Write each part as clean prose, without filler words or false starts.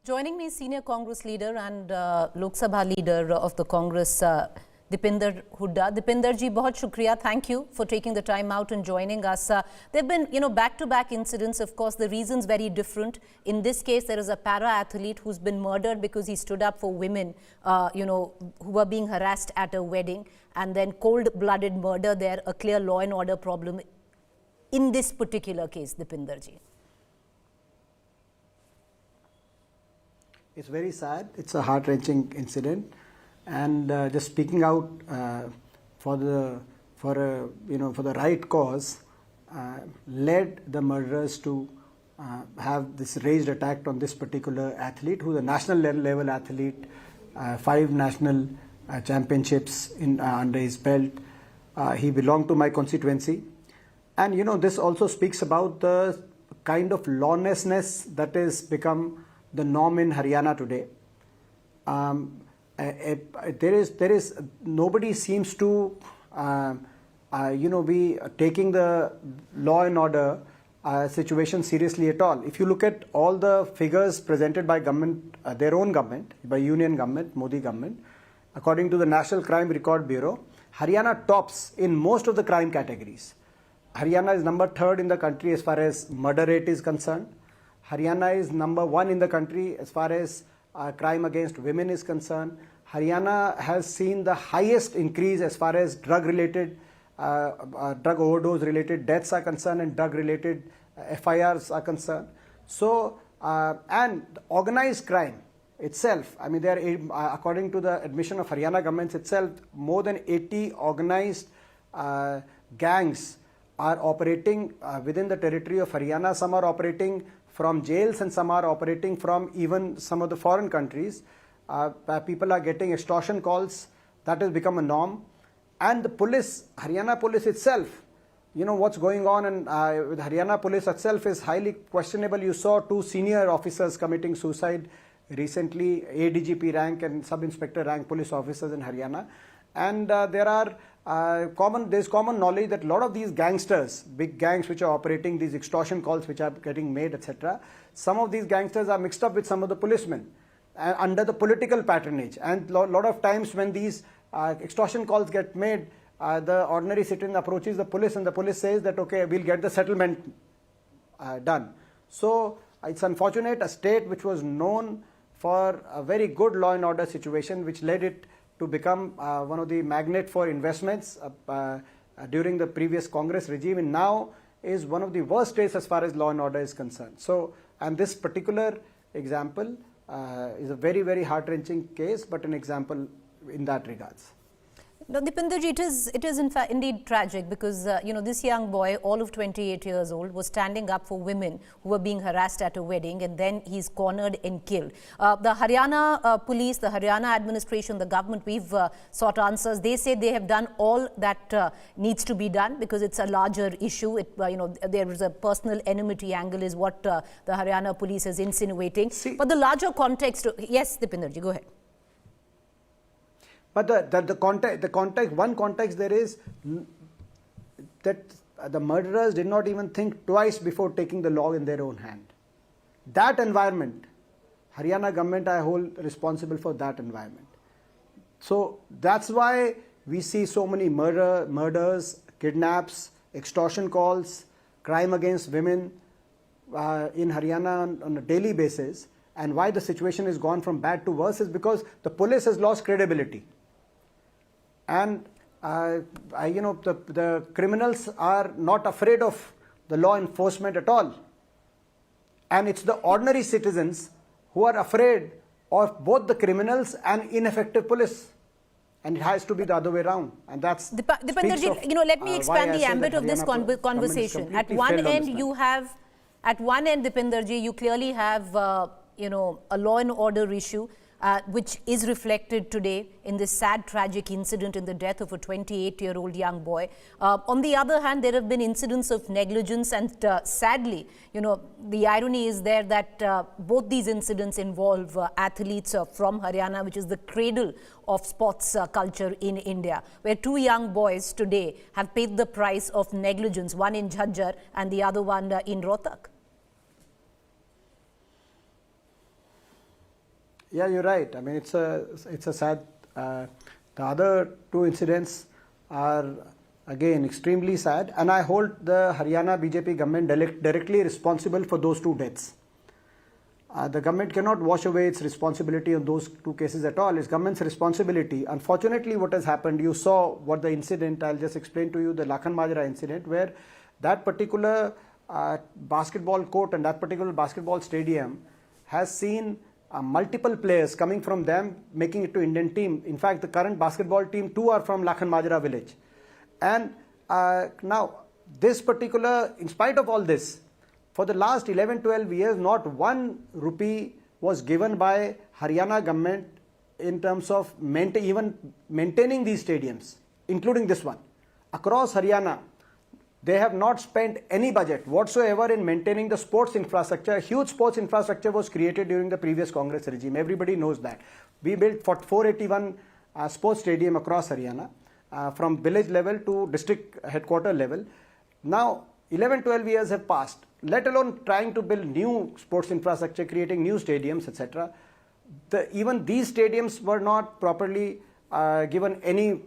Joining me, senior Congress leader and Lok Sabha leader of the Congress, Deepender Hooda. Deepender ji, bahut shukriya. Thank you for taking the time out and joining us. There have been, back-to-back incidents. Of course, the reasons very different. In this case, there is a para-athlete who's been murdered because he stood up for women, who were being harassed at a wedding. And then cold-blooded murder there, a clear law and order problem in this particular case, Deepender ji. It's very sad. It's a heart-wrenching incident, and just speaking out for the right cause led the murderers to have this raged attack on this particular athlete, who's a national level athlete, 5 national championships under his belt. He belonged to my constituency, and this also speaks about the kind of lawlessness that has become the norm in Haryana today. Nobody seems to be taking the law and order situation seriously at all. If you look at all the figures presented by government, their own government, by union government, Modi government, according to the National Crime Record Bureau, Haryana tops in most of the crime categories. Haryana is number 3rd in the country as far as murder rate is concerned. Haryana is number 1 in the country as far as crime against women is concerned. Haryana has seen the highest increase as far as drug overdose related deaths are concerned and drug related FIRs are concerned. So, and organized crime itself, I mean, there are, according to the admission of Haryana government itself, more than 80 organized gangs are operating within the territory of Haryana. Some are operating from jails and some are operating from even some of the foreign countries. People are getting extortion calls. That has become a norm. And the police, Haryana police itself, what's going on with Haryana police itself is highly questionable. You saw 2 senior officers committing suicide recently, ADGP rank and sub-inspector rank police officers in Haryana. And there's common knowledge that a lot of these gangsters, big gangs which are operating, these extortion calls which are getting made, etc., some of these gangsters are mixed up with some of the policemen under the political patronage. And a lot of times when these extortion calls get made, the ordinary citizen approaches the police and the police says that, okay, we'll get the settlement done. So it's unfortunate, a state which was known for a very good law and order situation, which led it to become one of the magnet for investments during the previous Congress regime, and now is one of the worst states as far as law and order is concerned. So, and this particular example is a very, very heart-wrenching case, but an example in that regards. Now, Deepender ji, it is in fact indeed tragic because, this young boy, all of 28 years old, was standing up for women who were being harassed at a wedding, and then he's cornered and killed. The Haryana police, the Haryana administration, the government, we've sought answers. They say they have done all that needs to be done because it's a larger issue. There is a personal enmity angle is what the Haryana police is insinuating. But the larger context, yes, Deepender ji, go ahead. But one context there is that the murderers did not even think twice before taking the law in their own hand. That environment, Haryana government I hold responsible for that environment. So that's why we see so many murders, kidnaps, extortion calls, crime against women in Haryana on a daily basis. And why the situation has gone from bad to worse is because the police has lost credibility. And the criminals are not afraid of the law enforcement at all. And it's the ordinary citizens who are afraid of both the criminals and ineffective police. And it has to be the other way around. And that's Deepender ji, let me expand the ambit of this conversation. At one end, Deepender ji, you clearly have a law and order issue. Which is reflected today in this sad, tragic incident in the death of a 28-year-old young boy. On the other hand, there have been incidents of negligence, and sadly, the irony is there that both these incidents involve athletes from Haryana, which is the cradle of sports culture in India, where 2 young boys today have paid the price of negligence, one in Jhajjar and the other one in Rohtak. Yeah, you're right. I mean, it's a sad. The other two incidents are again extremely sad, and I hold the Haryana BJP government directly responsible for those two deaths. The government cannot wash away its responsibility on those two cases at all. It's government's responsibility. Unfortunately, what has happened, you saw what the incident, I'll just explain to you the Lakhan Majra incident, where that particular basketball court and that particular basketball stadium has seen multiple players coming from them making it to Indian team. In fact, the current basketball team too are from Lakhan Majra village. And now this particular, in spite of all this, for the last 11-12 years, not 1 rupee was given by Haryana government in terms of even maintaining these stadiums, including this one. Across Haryana, they have not spent any budget whatsoever in maintaining the sports infrastructure. A huge sports infrastructure was created during the previous Congress regime. Everybody knows that. We built 481 sports stadium across Haryana, from village level to district headquarter level. Now, 11-12 years have passed, let alone trying to build new sports infrastructure, creating new stadiums, etc. Even these stadiums were not properly given any,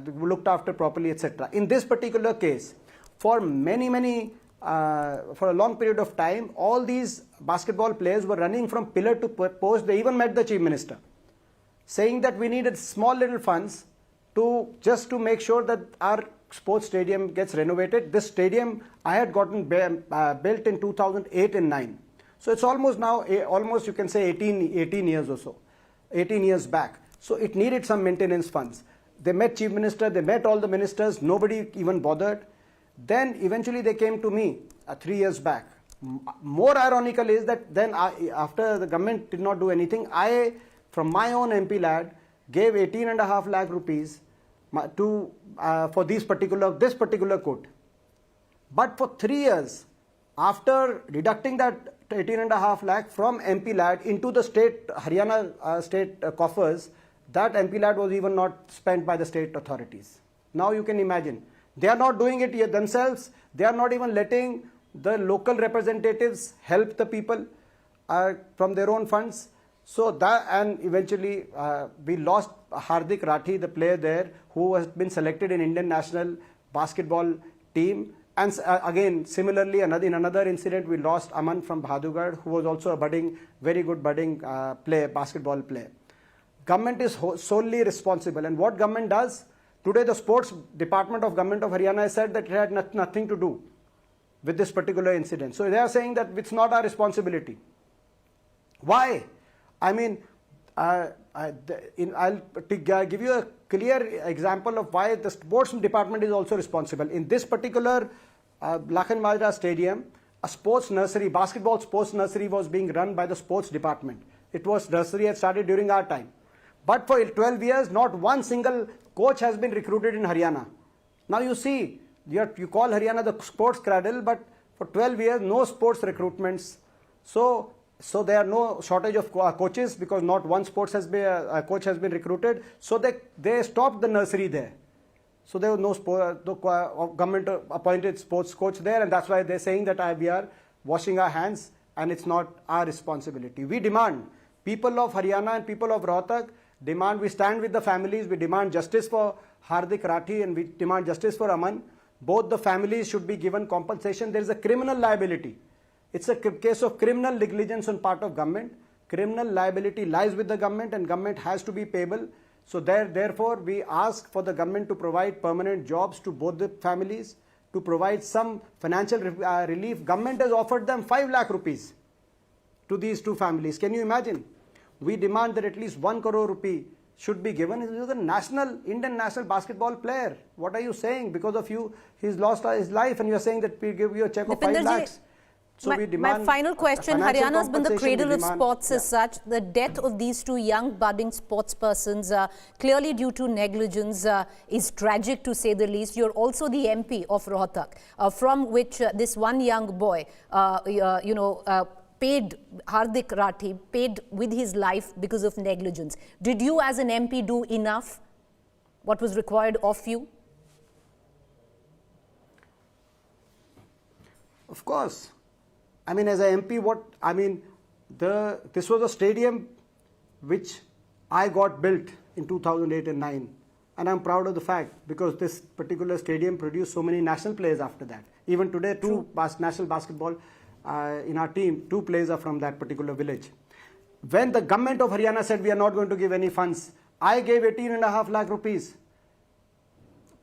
looked after properly, etc. In this particular case, for for a long period of time, all these basketball players were running from pillar to post. They even met the Chief Minister, saying that we needed small little funds just to make sure that our sports stadium gets renovated. This stadium I had gotten built in 2008 and 9. So it's almost now, almost you can say 18 years or so, 18 years back. So it needed some maintenance funds. They met Chief Minister, they met all the ministers, nobody even bothered. Then eventually they came to me 3 years back. More ironical is that then after the government did not do anything, I, from my own MP lad, gave 18.5 lakh rupees for this particular court. But for 3 years, after deducting that 18.5 lakh from MP lad into the state, Haryana state coffers, that MP lad was even not spent by the state authorities. Now you can imagine. They are not doing it themselves. They are not even letting the local representatives help the people from their own funds. So that, and eventually we lost Hardik Rathi, the player there, who has been selected in Indian national basketball team. And again, similarly, in another incident, we lost Aman from Bhadugarh, who was also a very good budding basketball player. Government is solely responsible. And what government does? Today, the sports department of government of Haryana has said that it had nothing to do with this particular incident. So they are saying that it's not our responsibility. Why? I mean, I'll give you a clear example of why the sports department is also responsible. In this particular Lakhan Majra stadium, a sports nursery, basketball sports nursery was being run by the sports department. Nursery had started during our time. But for 12 years, not one single coach has been recruited in Haryana. Now you see, you call Haryana the sports cradle, but for 12 years, no sports recruitments. So there are no shortage of coaches because not one coach has been recruited. So they stopped the nursery there. So there was no government appointed sports coach there, and that's why they're saying that we are washing our hands and it's not our responsibility. We demand, people of Haryana and people of Rohtak demand, we stand with the families, we demand justice for Hardik Rathi and we demand justice for Aman. Both the families should be given compensation. There is a criminal liability. It's a case of criminal negligence on part of government. Criminal liability lies with the government and government has to be payable. So therefore, we ask for the government to provide permanent jobs to both the families, to provide some financial relief. Government has offered them 5 lakh rupees to these two families. Can you imagine? We demand that at least 1 crore rupee should be given. He is a Indian national basketball player. What are you saying? Because of you, he's lost his life and you're saying that we give you a check of 5 lakhs. So my final question, Haryana has been the cradle of sports as such. The death of these two young budding sports persons, clearly due to negligence, is tragic to say the least. You're also the MP of Rohtak, from which this one young boy, paid Hardik Rathi, paid with his life because of negligence. Did you as an MP do enough? What was required of you? Of course. I mean, as an MP, this was a stadium which I got built in 2008 and 9. And I'm proud of the fact because this particular stadium produced so many national players after that. Even today, two national basketball in our team, 2 players are from that particular village. When the government of Haryana said we are not going to give any funds, I gave 18.5 lakh rupees.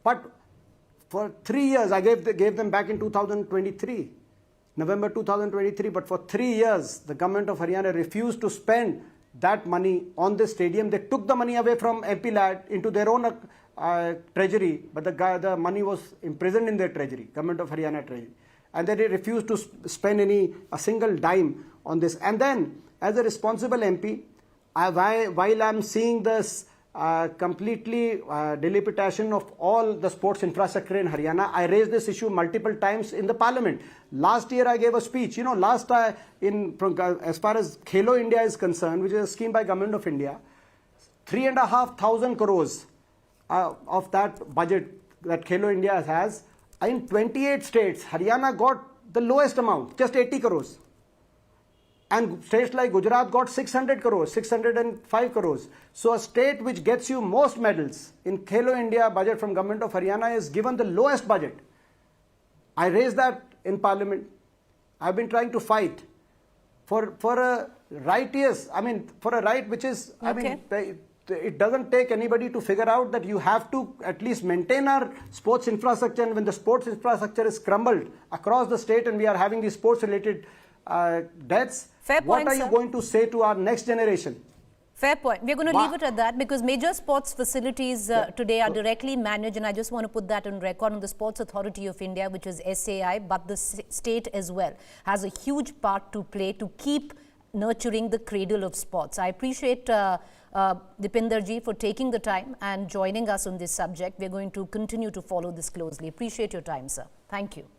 But for 3 years, I gave them back in 2023, November 2023. But for 3 years, the government of Haryana refused to spend that money on this stadium. They took the money away from MP lad into their own treasury, but the money was imprisoned in their treasury, government of Haryana treasury. And then they refused to spend a single dime on this. And then, as a responsible MP, while I'm seeing this completely dilapidation of all the sports infrastructure in Haryana, I raised this issue multiple times in the parliament. Last year I gave a speech. You know, as far as Khelo India is concerned, which is a scheme by Government of India, 3,500 crores of that budget that Khelo India has, in 28 states, Haryana got the lowest amount, just 80 crores. And states like Gujarat got 600 crores, 605 crores. So a state which gets you most medals in Khelo India budget from Government of Haryana is given the lowest budget. I raised that in Parliament. I've been trying to fight for a right, yes. I mean, for a right which is, it doesn't take anybody to figure out that you have to at least maintain our sports infrastructure. And when the sports infrastructure is crumbled across the state and we are having these sports related deaths, what are you going to say to our next generation? Fair point. We're going to leave it at that because major sports facilities today are directly managed, and I just want to put that on record, on the Sports Authority of India, which is SAI, but the state as well has a huge part to play to keep nurturing the cradle of sports. I appreciate Deepender ji for taking the time and joining us on this subject. We're going to continue to follow this closely. Appreciate your time, sir. Thank you.